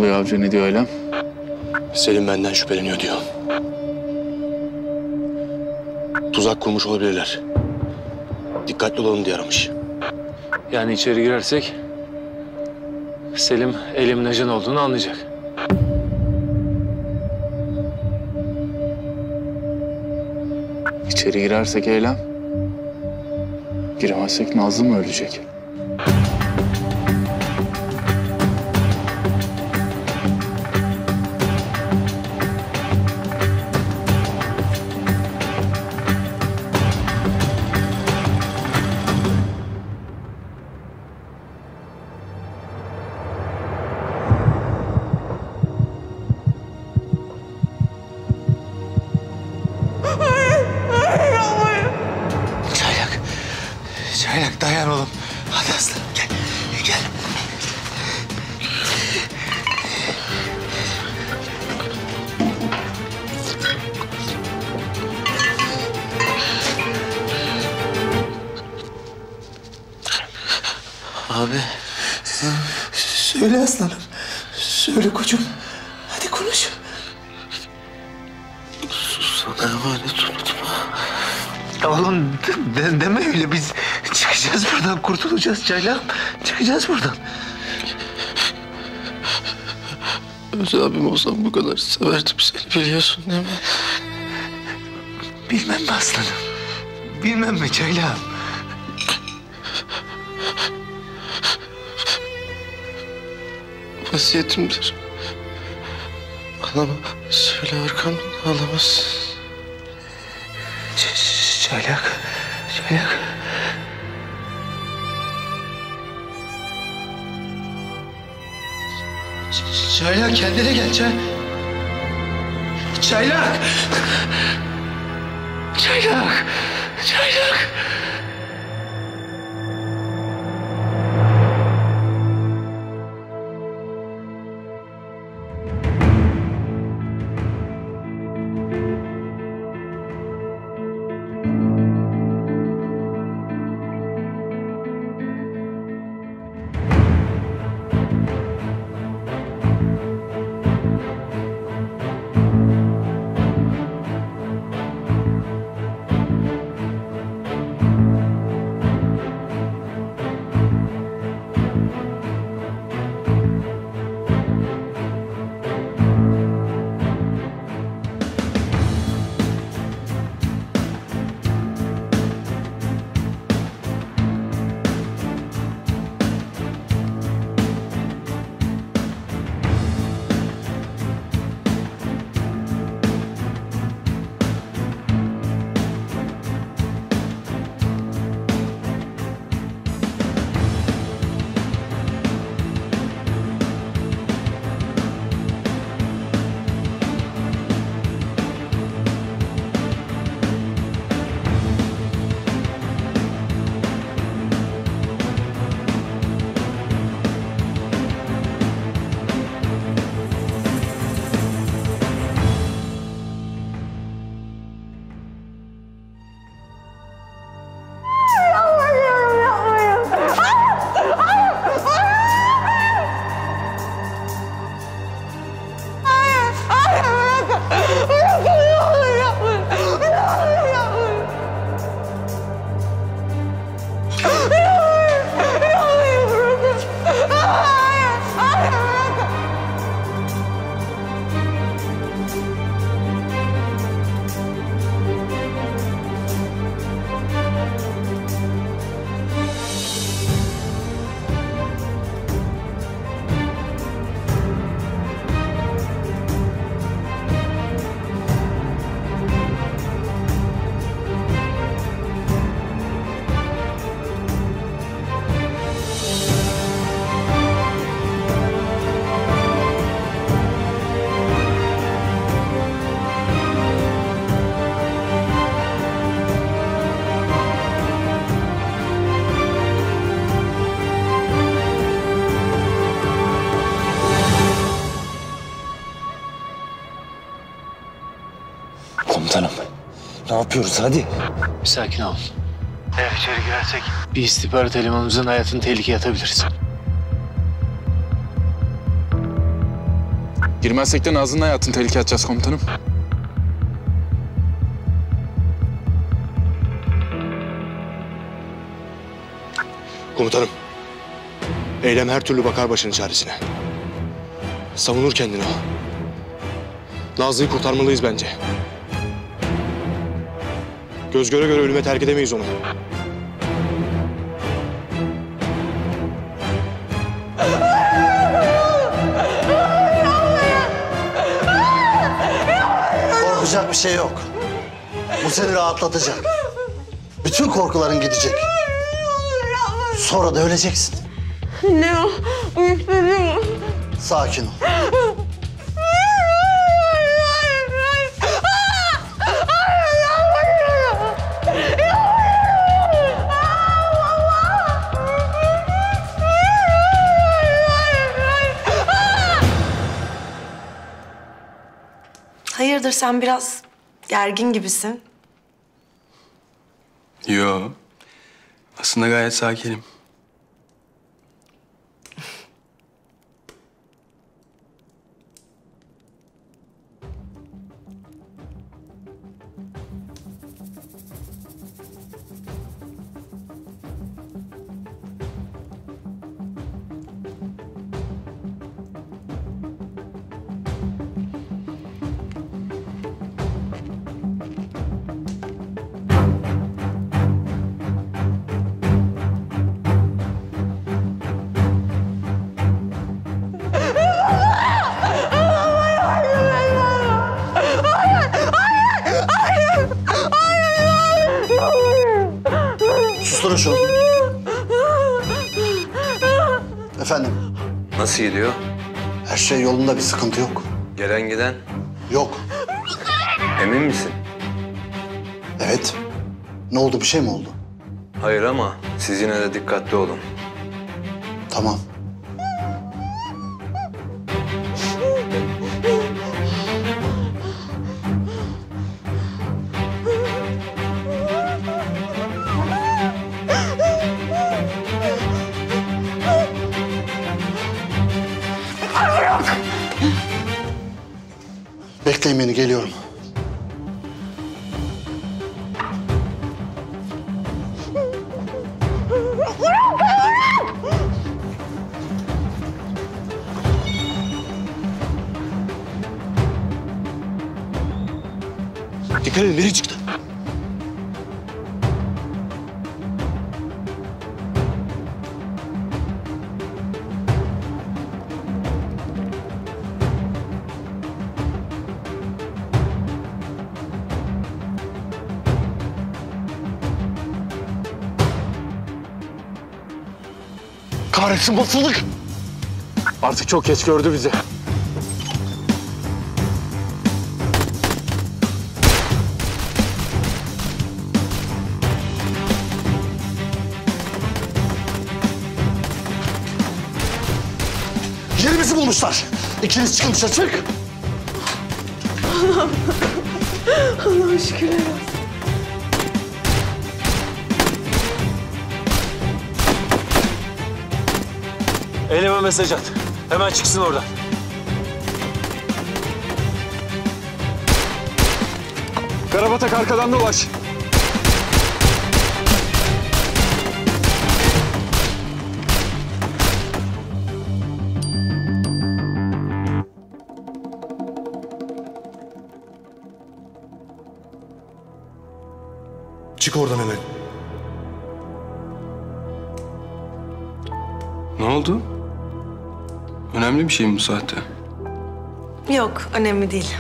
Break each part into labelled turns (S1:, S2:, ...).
S1: oluyor avcı, ne diyor Eylem?
S2: Selim benden şüpheleniyor diyor. Tuzak kurmuş olabilirler. Dikkatli olalım diye aramış.
S3: Yani içeri girersek Selim Eylem'in ajan olduğunu anlayacak.
S1: İçeri girersek Eylem, giremezsek Nazlı mı ölecek?
S4: Çaylak dayan oğlum. Hadi aslanım gel. Gel.
S2: Abi.
S4: Söyle aslanım. Söyle koçum. Hadi konuş.
S2: Sana emanet unutma.
S4: Oğlum deme öyle. Biz çıkacağız buradan. Kurtulacağız Çaylak. Çıkacağız buradan.
S2: Öz abim olsam bu kadar severdim seni, biliyorsun değil mi?
S4: Bilmem mi aslanım? Bilmem mi Çaylak?
S2: Vasiyetimdir. Ağlama. Söyle arkamdan ağlamazsın.
S4: Çaylak. Çaylak. Çaylak kendine gel Çaylak. Çaylak. Çaylak. Komutanım, ne yapıyoruz hadi?
S3: Bir sakin ol. Eğer içeri girersek bir istihbarat elemanımızın hayatını tehlikeye atabiliriz.
S1: Girmezsek de Nazlı'nın hayatını tehlikeye atacağız komutanım.
S2: Komutanım. Eylem her türlü bakar başının çaresine. Savunur kendini o. Nazlı'yı kurtarmalıyız bence. Göz göre göre ölüme terk edemeyiz onu.
S5: Korkacak bir şey yok. Bu seni rahatlatacak. Bütün korkuların gidecek. Sonra da öleceksin.
S6: Ne o? Uyutmadım.
S5: Sakin ol.
S6: Hayırdır, sen biraz gergin gibisin.
S7: Yo. Aslında gayet sakinim.
S5: Susturun şunu. Efendim,
S8: Nasıl gidiyor?
S5: her şey yolunda, bir sıkıntı yok.
S8: Gelen giden?
S5: Yok.
S8: Emin misin?
S5: Evet. Ne oldu, bir şey mi oldu?
S8: Hayır ama siz yine de dikkatli olun.
S5: Tamam. Bekleyin beni, geliyorum.
S2: Dikkat edin, biri çıktı.
S5: Kahretsin, basıldık.
S1: Artık çok geç gördü bizi.
S5: Yerimizi bulmuşlar. İkiniz çıkın dışarı, çık.
S6: Allah'a şükürler olsun.
S3: Eyleme mesaj at. Hemen çıksın oradan.
S1: Karabatak arkadan dolaş.
S2: Çık oradan hemen.
S7: Ne oldu? Önemli bir şey mi bu saatte?
S6: Yok, önemli değil.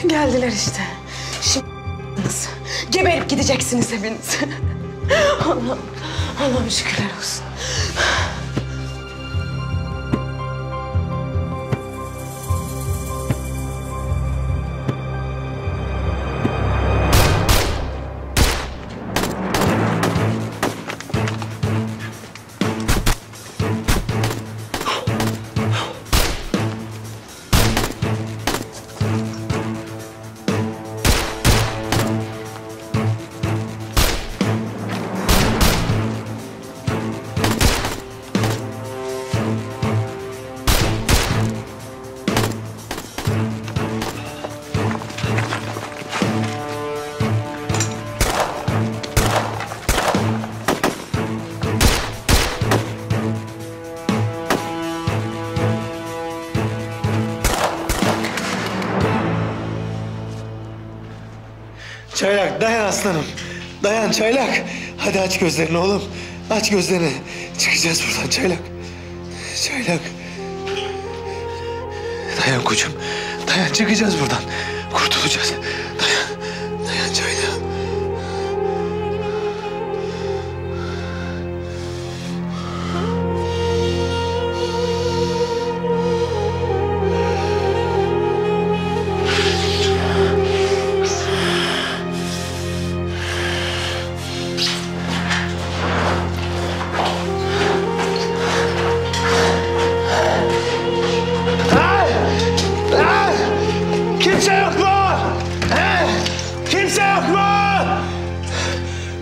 S6: Geldiler işte. Şimdi geberip gideceksiniz hepiniz. Allah'ım şükürler olsun.
S4: Çaylak dayan aslanım. Dayan Çaylak. Hadi aç gözlerini oğlum. Aç gözlerini. Çıkacağız buradan Çaylak. Çaylak. Dayan koçum. Dayan çıkacağız buradan. Kurtulacağız. Dayan. Dayan Çaylak. Kimse yok mu? He? Kimse yok mu?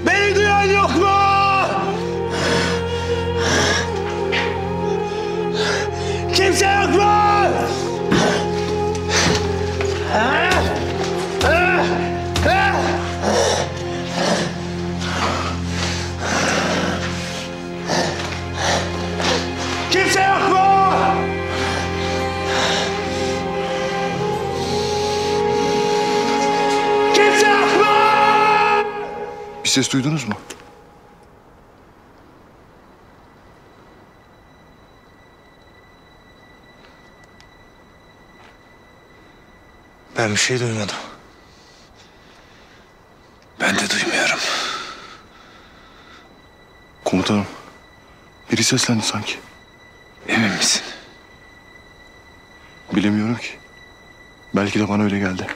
S4: Beni duyan yok mu? Kimse yok mu? He? He? He? Kimse yok mu? Kimse yok mu?
S2: Bir ses duydunuz mu?
S4: Ben bir şey duymadım. Ben de duymuyorum.
S2: Komutanım. Biri seslendi sanki.
S4: Emin misin?
S2: Bilemiyorum ki. Belki de bana öyle geldi.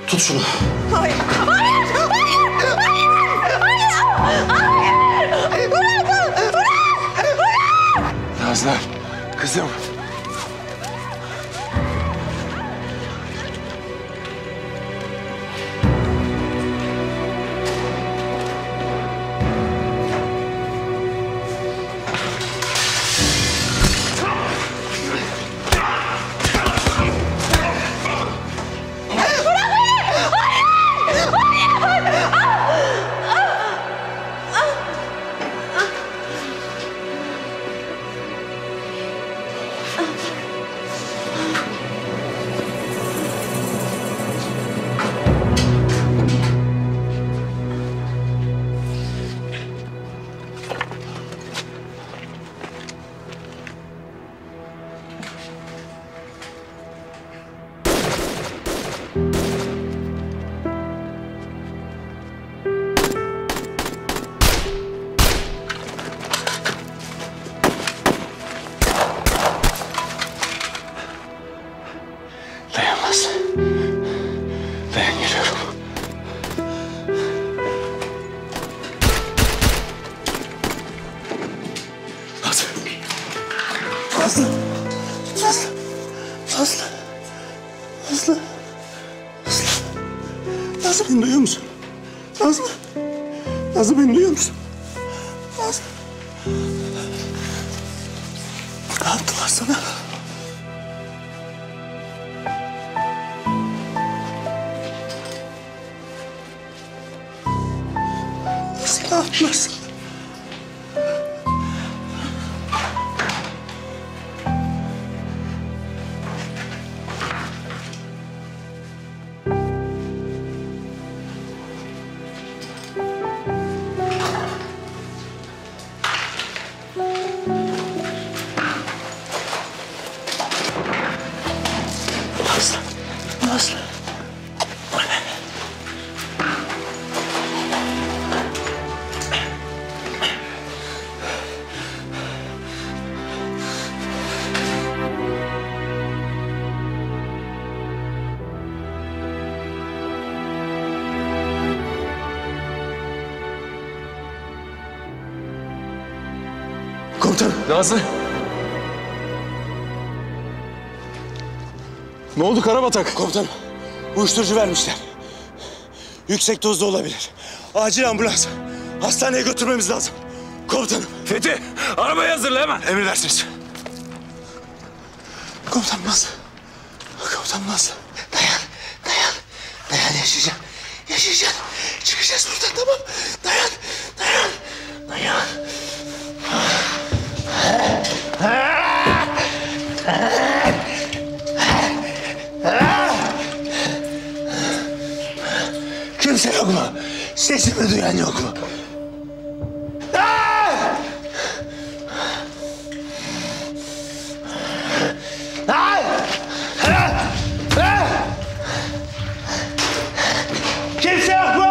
S5: Tut şunu.
S6: Hayır. Hayır. Hayır. Hayır. Hayır. Hayır. Bırakın. Bırak.
S1: Nazlı. Kızım.
S4: Dayanmaz. Dayan geliyorum. Nazlı. Nazlı. Nazlı. Nazlı. Nazlı. Nazlı. Nazlı beni duyuyor musun? Nazlı. Nazlı beni duyuyor musun? Nazlı. Ne yaptılar sana? Nasıl ne yaptılar sana? Nazlı. Nazlı. Komutanım.
S7: Nazlı. Ne oldu Karabatak?
S4: Komutanım. Uyuşturucu vermişler. Yüksek dozda olabilir. Acil ambulans. Hastaneye götürmemiz lazım. Komutanım.
S7: Fethi, arabayı hazırla hemen.
S4: Emredersiniz. Komutanım nasıl? Komutanım nasıl? Dayan. Dayan yaşayacağım. Yaşayacağım. Çıkacağız buradan tamam. Dayan. Kimse yok mu? Sesimi duyan yok mu? Kimse yok mu?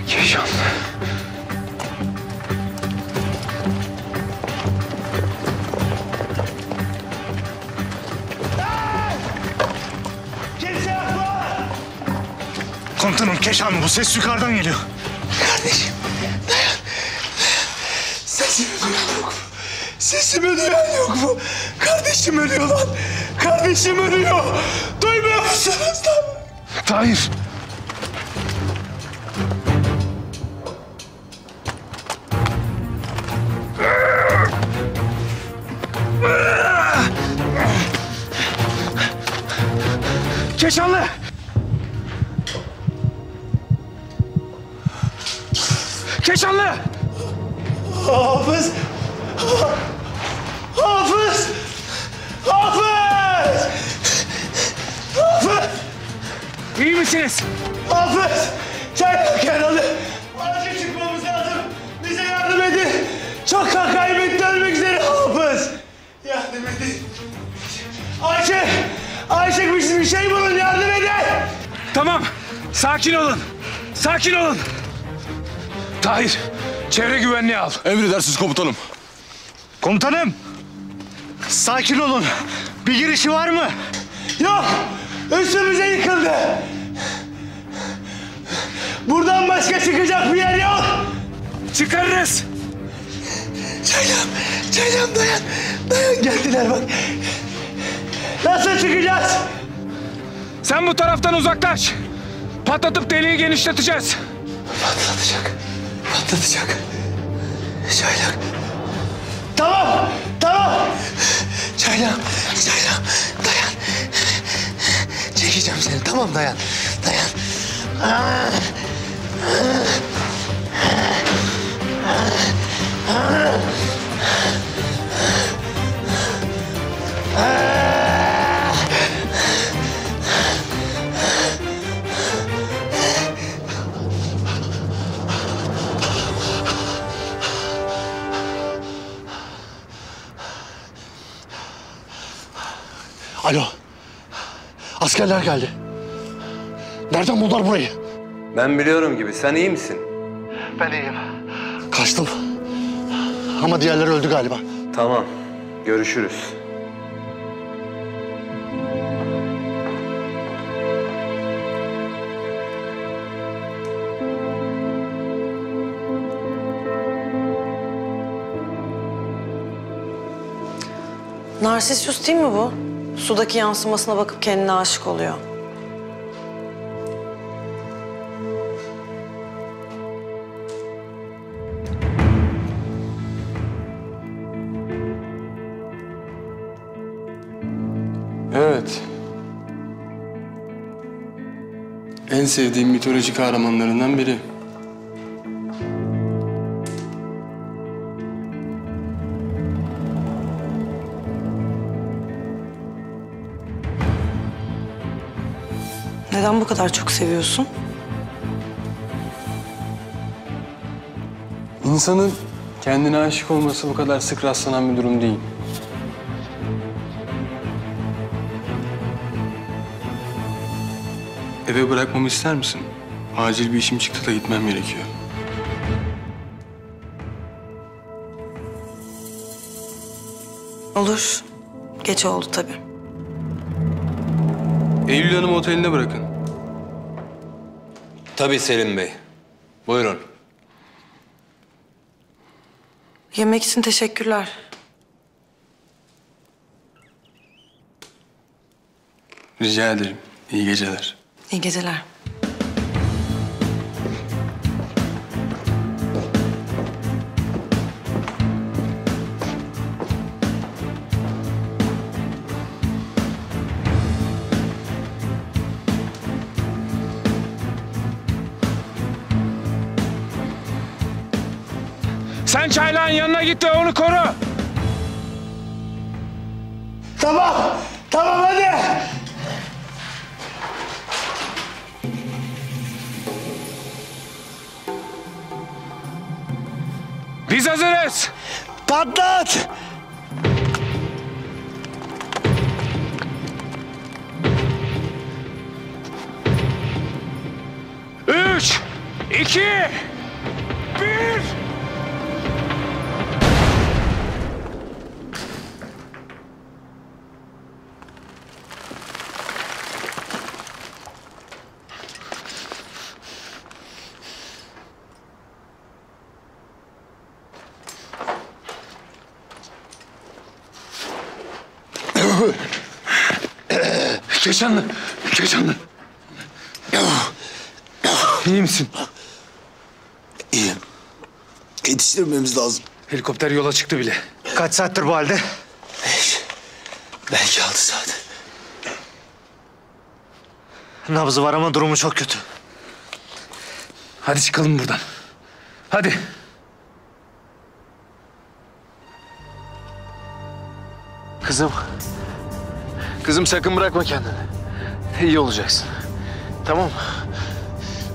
S7: Keşan.
S4: Kimse yok mu?
S1: Komutanım Keşan mı? Bu ses yukarıdan geliyor.
S4: Kardeşim dayan. Sesimi duyan yok mu? Sesimi duyan yok mu? Kardeşim ölüyor lan. Kardeşim ölüyor. Duymuyor musunuz lan?
S1: Tahir.
S7: Keşanlı. Keşanlı.
S4: Hafız. Hafız. Hafız. Hafız.
S7: İyi misiniz?
S4: Hafız. Çaylak yaralı. Acil çıkmamız lazım. Bize yardım edin. Çok kan kaybetti ölmek üzere Hafız. Yardım edin. Ayşe bir şey bulun yardım edin.
S7: Tamam, sakin olun. Sakin olun. Tahir, çevre güvenliği al.
S2: Emredersiniz komutanım.
S1: Komutanım. Sakin olun. Bir girişi var mı?
S4: Yok. Üstümüze yıkıldı. Buradan başka çıkacak bir yer yok.
S7: Çıkarırız.
S4: Çaylağım dayan. Dayan geldiler bak. Nasıl çıkacağız?
S7: Sen bu taraftan uzaklaş. Patlatıp deliği genişleteceğiz.
S4: Patlatacak. Çaylak. Tamam. Çaylağım. Dayan. Çekeceğim seni. Tamam dayan.
S1: Alo. Askerler geldi. Nereden buldular burayı?
S8: Ben biliyorum gibi. Sen iyi misin?
S1: Kaçtım. Ama diğerleri öldü galiba.
S8: Tamam. Görüşürüz.
S6: Narsisyus değil mi bu? Sudaki yansımasına bakıp kendine aşık oluyor.
S7: Evet. En sevdiğim mitoloji kahramanlarından biri.
S6: Neden bu kadar çok seviyorsun?
S7: İnsanın kendine aşık olması bu kadar sık rastlanan bir durum değil. Eve bırakmamı ister misin? Acil bir işim çıktı da gitmem gerekiyor.
S6: Olur. Geç oldu tabii.
S7: Eylül Hanım oteline bırakın.
S8: Tabii Selim Bey. Buyurun.
S6: Yemek için teşekkürler.
S7: Rica ederim. İyi geceler.
S6: İyi geceler.
S1: Sen çaylağın yanına git ve onu koru.
S4: Tamam. Tamam hadi.
S1: Biz hazırız.
S4: Patlat.
S1: Üç, iki, bir.
S7: Keşanlı. Keşanlı. İyi misin?
S5: İyiyim. Yetiştirmemiz lazım.
S7: Helikopter yola çıktı bile.
S1: Kaç saattir bu halde?
S5: 5. Belki 6 saat.
S1: Nabzı var ama durumu çok kötü.
S7: Hadi çıkalım buradan. Hadi.
S3: Kızım. Kızım sakın bırakma kendini. İyi olacaksın. Tamam mı?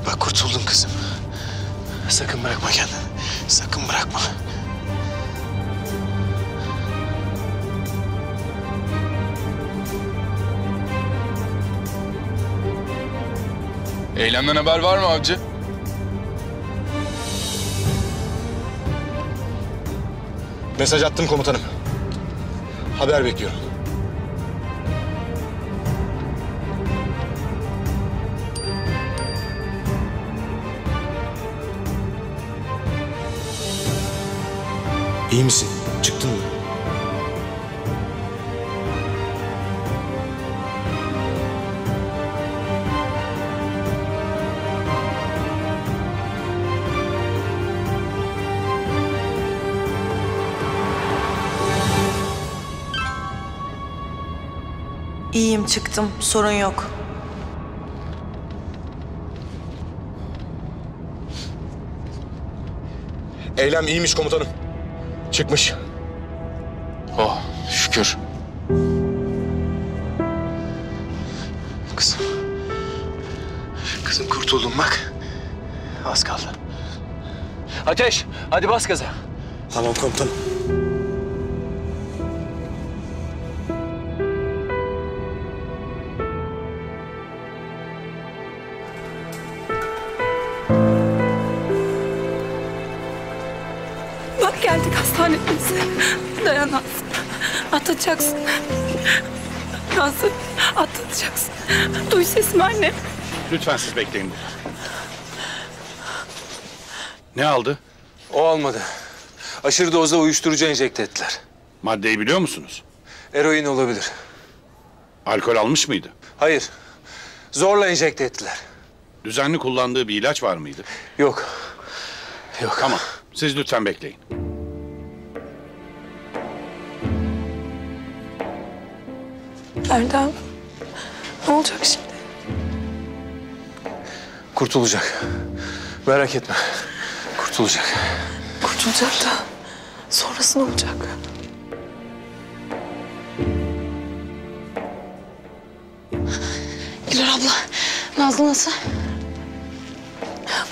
S3: Bak kurtuldun kızım. Sakın bırakma kendini. Sakın bırakma.
S7: Eylemden haber var mı avcı?
S2: Mesaj attım komutanım. Haber bekliyorum. İyi misin? Çıktın mı?
S6: İyiyim, çıktım. Sorun yok.
S2: Eylem iyiymiş komutanım. Çıkmış.
S7: Oh şükür.
S3: Kızım. Kızım kurtuldun bak. Az kaldı. Ateş, hadi bas gaza.
S2: Tamam komutanım.
S9: Bak geldik hastanedeyiz. Dayan Nazlı. Atlatacaksın. Nazlı atlatacaksın. Duy sesimi anne.
S1: Lütfen siz bekleyin burada. Ne aldı?
S8: O almadı. Aşırı dozda uyuşturucu enjekte ettiler.
S1: Maddeyi biliyor musunuz?
S8: Eroin olabilir.
S1: Alkol almış mıydı?
S8: Hayır. Zorla enjekte ettiler.
S1: Düzenli kullandığı bir ilaç var mıydı?
S8: Yok. Yok.
S1: Tamam. Siz lütfen bekleyin.
S9: Erdem. Ne olacak şimdi?
S8: Kurtulacak. Merak etme. Kurtulacak.
S9: Kurtulacak da sonrası ne olacak?
S10: Güler abla, Nazlı nasıl?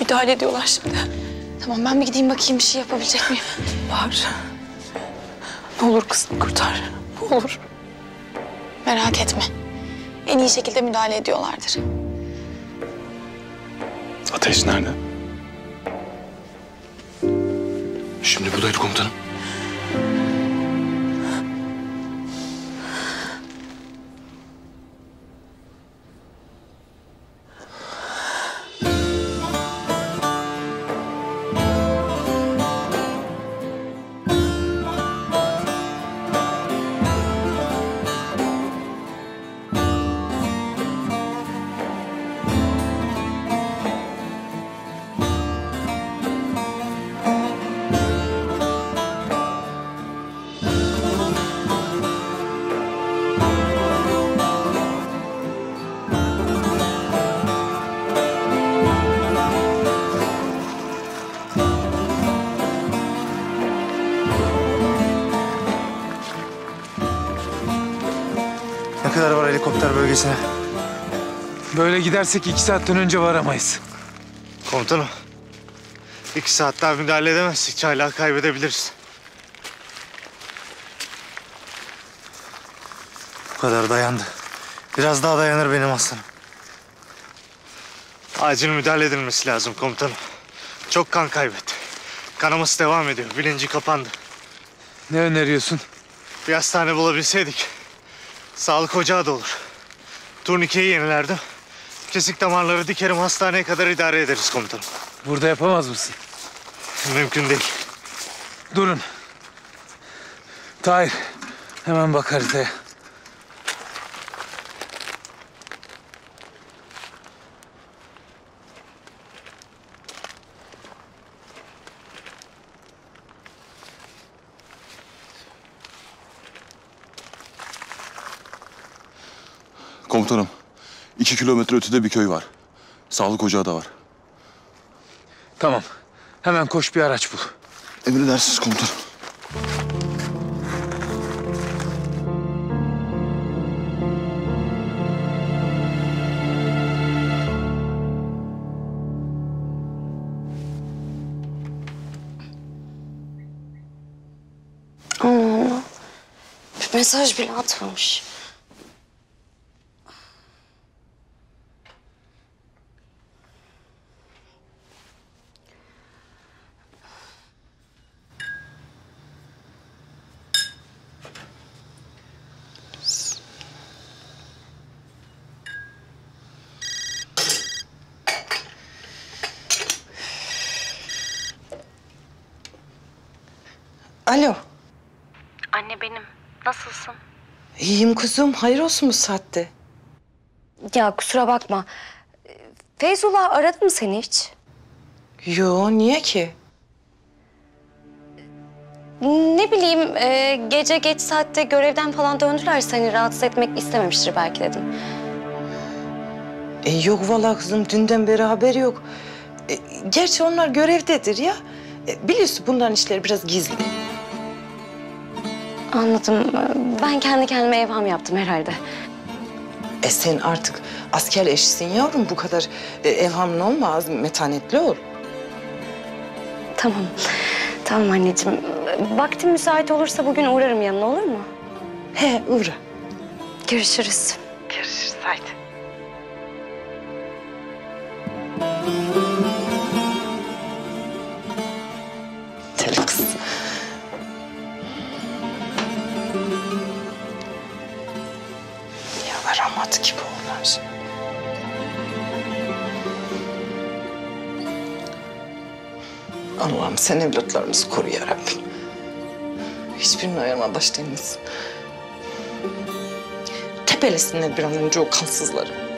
S9: Müdahale ediyorlar şimdi.
S10: Tamam ben bir gideyim bakayım bir şey yapabilecek miyim?
S9: Bahar. Ne olur kızını kurtar. Ne olur.
S10: Merak etme. En iyi şekilde müdahale ediyorlardır.
S2: Ateş nerede? Şimdi buradaydı komutanım.
S4: Ne kadar var helikopter bölgesine?
S11: Böyle gidersek 2 saatten önce varamayız.
S1: Komutanım. 2 saat daha müdahale edemezsek çaylağı kaybedebiliriz.
S4: Bu kadar dayandı. Biraz daha dayanır benim aslanım.
S1: Acil müdahale edilmesi lazım komutanım. Çok kan kaybetti. Kanaması devam ediyor. Bilinci kapandı.
S11: Ne öneriyorsun?
S1: Bir hastane bulabilseydik. Sağlık ocağı da olur. Turnikeyi yenilerdim. Kesik damarları dikerim, hastaneye kadar idare ederiz komutanım.
S11: Burada yapamaz mısın?
S1: Mümkün değil.
S11: Durun. Tahir, hemen bak haritaya.
S2: Komutanım, 2 kilometre ötede bir köy var. Sağlık ocağı da var.
S11: Tamam. Hemen koş bir araç bul.
S2: Emredersiniz komutanım.
S6: Allah. Bir mesaj bile atmamış.
S12: Alo.
S13: Anne benim. Nasılsın?
S12: İyiyim kuzum. Hayır olsun bu saatte.
S13: Ya kusura bakma. Feyzullah aradı mı seni hiç?
S12: Yo, niye ki?
S13: Ne bileyim gece geç saatte görevden falan döndüler. Seni rahatsız etmek istememiştir belki dedim.
S12: Yok vallahi kızım. Dünden beri haber yok. Gerçi onlar görevdedir ya. Biliyorsun bunların işleri biraz gizli.
S13: Anladım. Ben kendi kendime evham yaptım herhalde.
S12: Sen artık asker eşisin yavrum. Bu kadar evhamın olmaz. Metanetli ol.
S13: Tamam. Tamam anneciğim. Vaktim müsait olursa bugün uğrarım yanına, olur mu?
S12: He, uğra.
S13: Görüşürüz.
S12: Görüşürüz, haydi. Deli kız. Ya rahmat gibi oğlan. Allah'ım sen evlatlarımızı koru ya Rabbim. Hiçbirine ayırma baş değilmesin. Tepelesinler bir an önce o kansızları.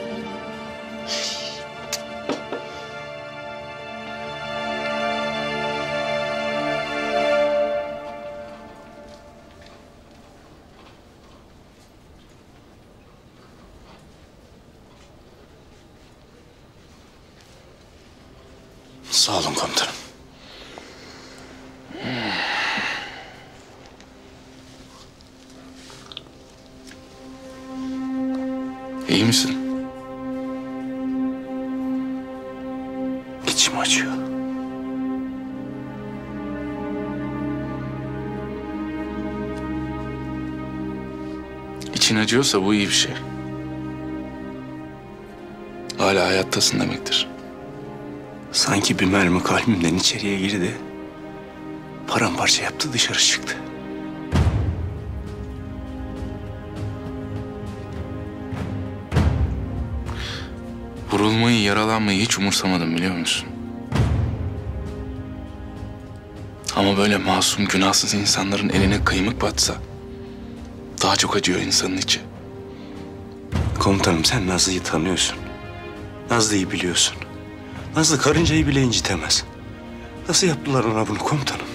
S2: Sağ olun komutanım.
S7: İyi misin?
S2: İçim acıyor.
S7: İçin acıyorsa bu iyi bir şey. Hala hayattasın demektir.
S2: Sanki bir mermi kalbimden içeriye girdi. Paramparça yaptı, dışarı çıktı.
S7: Vurulmayı, yaralanmayı hiç umursamadım biliyor musun? Ama böyle masum, günahsız insanların eline kıymık batsa daha çok acıyor insanın içi.
S2: Komutanım sen Nazlı'yı tanıyorsun. Nazlı'yı biliyorsun. Nazlı karıncayı bile incitemez. Nasıl yaptılar ona bunu komutanım?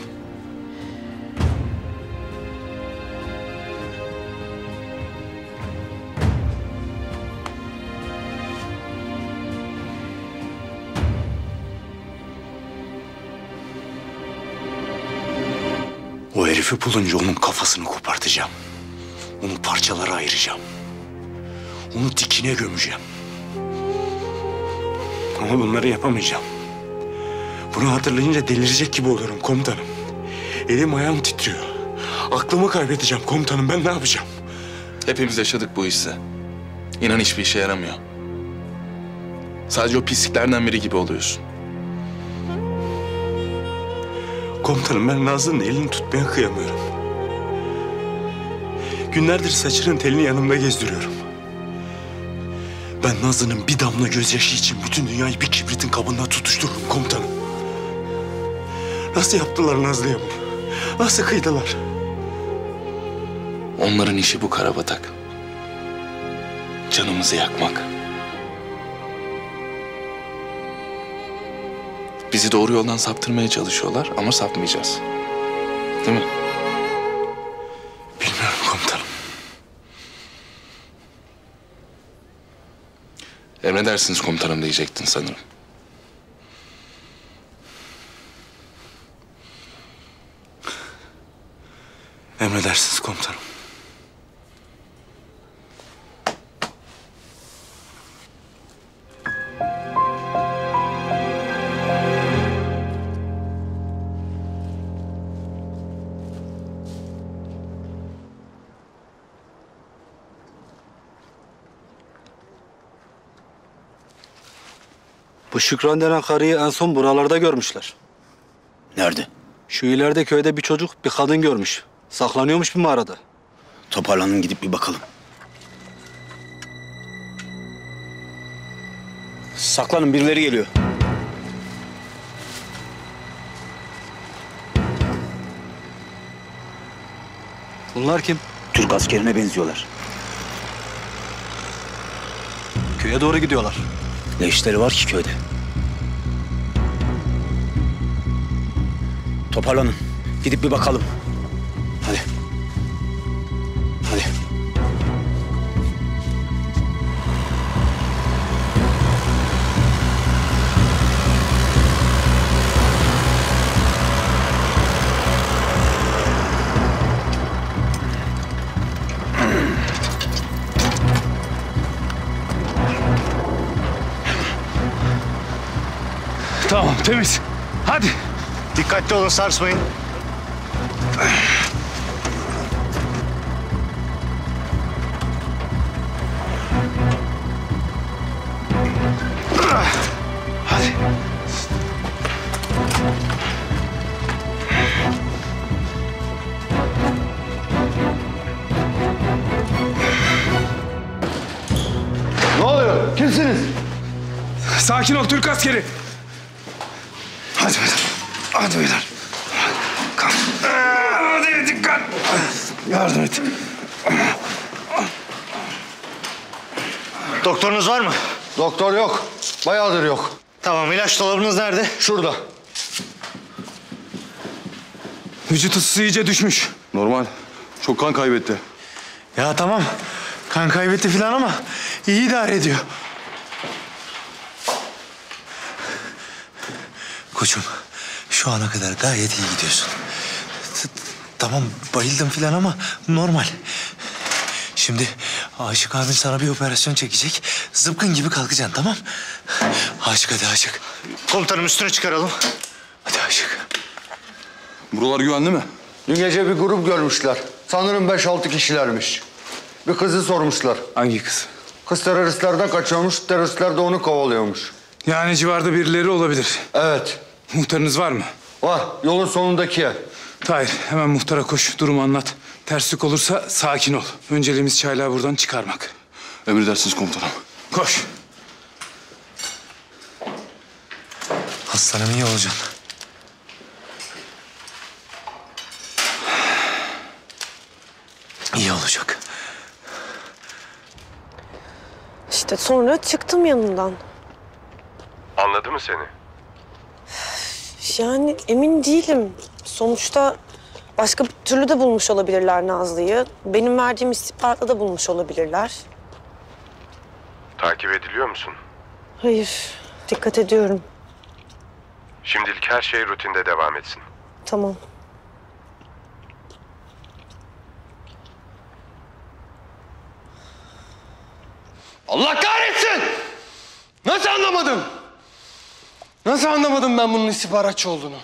S2: O herifi bulunca onun kafasını kopartacağım. Onu parçalara ayıracağım. Onu dikine gömeceğim. Ama bunları yapamayacağım. Bunu hatırlayınca delirecek gibi oluyorum komutanım. Elim ayağım titriyor. Aklımı kaybedeceğim komutanım. Ben ne yapacağım?
S7: Hepimiz yaşadık bu hissi. İnan hiçbir işe yaramıyor. Sadece o pisliklerden biri gibi oluyorsun.
S2: Komutanım ben Nazlı'nın elini tutmaya kıyamıyorum. Günlerdir saçının telini yanımda gezdiriyorum. Ben Nazlı'nın bir damla gözyaşı için bütün dünyayı bir kibritin kabında tutuştururum komutanım. Nasıl yaptılar Nazlı'ya bunu? Nasıl kıydılar?
S7: Onların işi bu karabatak. Canımızı yakmak. Bizi doğru yoldan saptırmaya çalışıyorlar ama sapmayacağız. Değil mi?
S2: Bilmiyorum komutanım.
S7: Emredersiniz komutanım diyecektin sanırım.
S2: Emredersiniz komutanım.
S5: Bu Şükran denen karıyı en son buralarda görmüşler.
S14: Nerede?
S5: Şu ileride köyde bir çocuk bir kadın görmüş. Saklanıyormuş bir mağarada.
S14: Toparlanın gidip bir bakalım. Saklanın, birileri geliyor.
S5: Bunlar kim?
S14: Türk askerine benziyorlar.
S5: Köye doğru gidiyorlar.
S14: Ne işleri var ki köyde? Toparlanın. Gidip bir bakalım. Hadi. Hadi.
S11: Tamam, temiz. Hadi.
S1: Dikkatli olun, sarsmayın.
S11: Hadi.
S5: Ne oluyor? Kimsiniz?
S11: Sakin ol Türk askeri. Hadi beyler. Hadi beyler. Kalk. Hadi dikkat. Yardım et.
S1: Doktorunuz var mı?
S5: Doktor yok. Bayağıdır yok.
S1: Tamam, ilaç dolabınız nerede?
S5: Şurada.
S11: Vücut ısısı iyice düşmüş.
S15: Normal. Çok kan kaybetti.
S11: Ya tamam. Kan kaybetti falan ama iyi idare ediyor.
S16: Koçum, şu ana kadar gayet iyi gidiyorsun. Tamam, bayıldım falan ama normal. Şimdi Aşık abin sana bir operasyon çekecek. Zıpkın gibi kalkacaksın, tamam? Aşık, hadi Aşık.
S1: Komutanım, üstünü çıkaralım.
S16: Hadi Aşık.
S15: Buralar güvenli mi?
S5: Dün gece bir grup görmüşler. Sanırım 5-6 kişilermiş. Bir kızı sormuşlar.
S11: Hangi kız?
S5: Kız teröristlerden kaçıyormuş, teröristler de onu kovalıyormuş.
S11: Yani civarda birileri olabilir.
S5: Evet.
S11: Muhtarınız var mı?
S5: Var, yolun sonundaki ev.
S11: Tahir, hemen muhtara koş, durumu anlat. Terslik olursa sakin ol. Önceliğimiz çaylağı buradan çıkarmak.
S15: Emredersiniz komutanım.
S11: Koş.
S16: Aslanım, iyi olacaksın. İyi olacak.
S6: İşte sonra çıktım yanından.
S17: Anladı mı seni?
S6: Yani emin değilim. Sonuçta başka bir türlü de bulmuş olabilirler Nazlı'yı. Benim verdiğim istihbaratla da bulmuş olabilirler.
S17: Takip ediliyor musun?
S6: Hayır, dikkat ediyorum.
S17: Şimdilik her şey rutinde devam etsin.
S6: Tamam.
S4: Allah kahretsin! Nasıl anlamadım? Nasıl anlamadım ben bunun istihbaratçı olduğunu?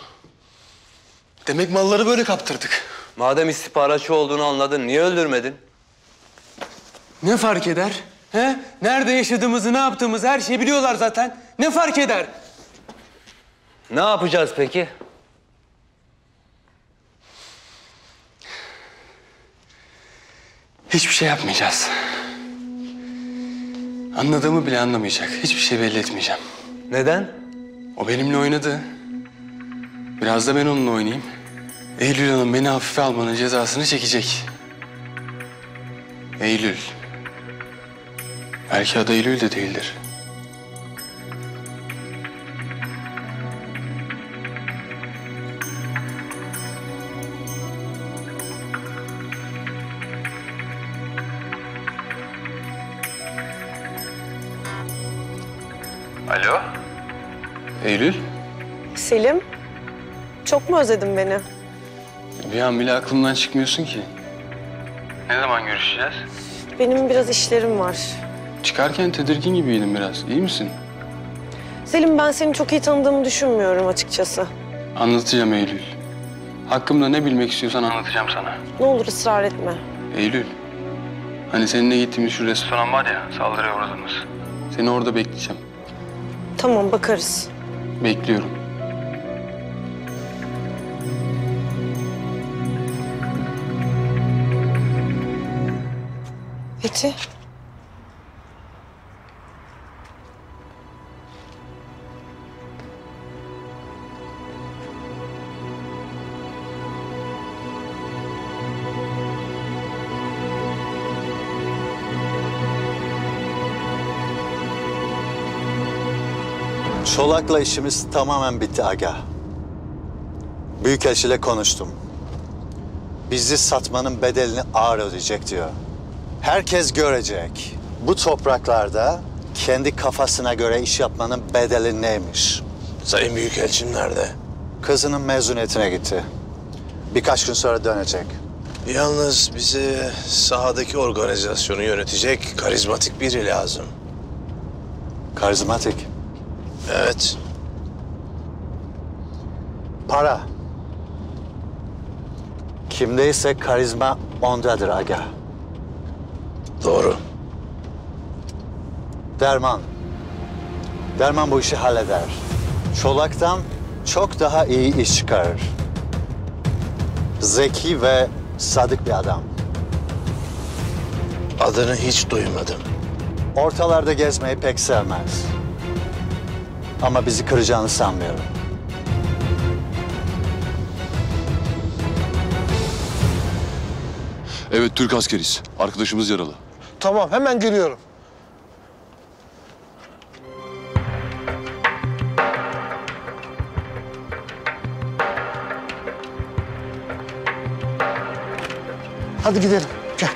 S4: Demek malları böyle kaptırdık.
S18: Madem istihbaratçı olduğunu anladın, niye öldürmedin?
S4: Ne fark eder? He? Nerede yaşadığımızı, ne yaptığımızı her şeyi biliyorlar zaten. Ne fark eder?
S18: Ne yapacağız peki?
S4: Hiçbir şey yapmayacağız. Anladığımı bile anlamayacak. Hiçbir şey belli etmeyeceğim.
S18: Neden?
S4: O benimle oynadı. Biraz da ben onunla oynayayım. Eylül Hanım beni hafife almanın cezasını çekecek. Eylül. Belki adı Eylül de değildir.
S17: Alo?
S4: Eylül,
S6: Selim, çok mu özledin beni?
S4: bir an bile aklımdan çıkmıyorsun ki. Ne zaman görüşeceğiz?
S6: Benim biraz işlerim var.
S4: Çıkarken tedirgin gibiydin biraz. İyi misin?
S6: Selim, ben seni çok iyi tanıdığımı düşünmüyorum açıkçası.
S4: Anlatacağım Eylül. Hakkımda ne bilmek istiyorsan anlatacağım sana.
S6: Ne olur ısrar etme.
S4: Eylül, hani seninle gittiğimiz şu restoran var ya, saldırıya uğradığımız. Seni orada bekleyeceğim.
S6: Tamam, bakarız.
S4: Bekliyorum.
S6: Fethi.
S5: Çolak'la işimiz tamamen bitti aga. Büyükelçiyle konuştum. Bizi satmanın bedelini ağır ödeyecek diyor. Herkes görecek. Bu topraklarda kendi kafasına göre iş yapmanın bedeli neymiş?
S19: Sayın Büyükelçim nerede?
S5: Kızının mezuniyetine gitti. Birkaç gün sonra dönecek.
S19: Yalnız bize sahadaki organizasyonu yönetecek karizmatik biri lazım.
S5: Karizmatik?
S19: Evet.
S5: Para. Kimdeyse karizma ondadır aga.
S19: Doğru.
S5: Derman. Derman bu işi halleder. Çolak'tan çok daha iyi iş çıkarır. Zeki ve sadık bir adam.
S19: Adını hiç duymadım.
S5: Ortalarda gezmeyi pek sevmez. Ama bizi kıracağını sanmıyorum.
S15: Evet, Türk askeriyiz. Arkadaşımız yaralı.
S19: Tamam, hemen geliyorum.
S20: Hadi gidelim. Gel.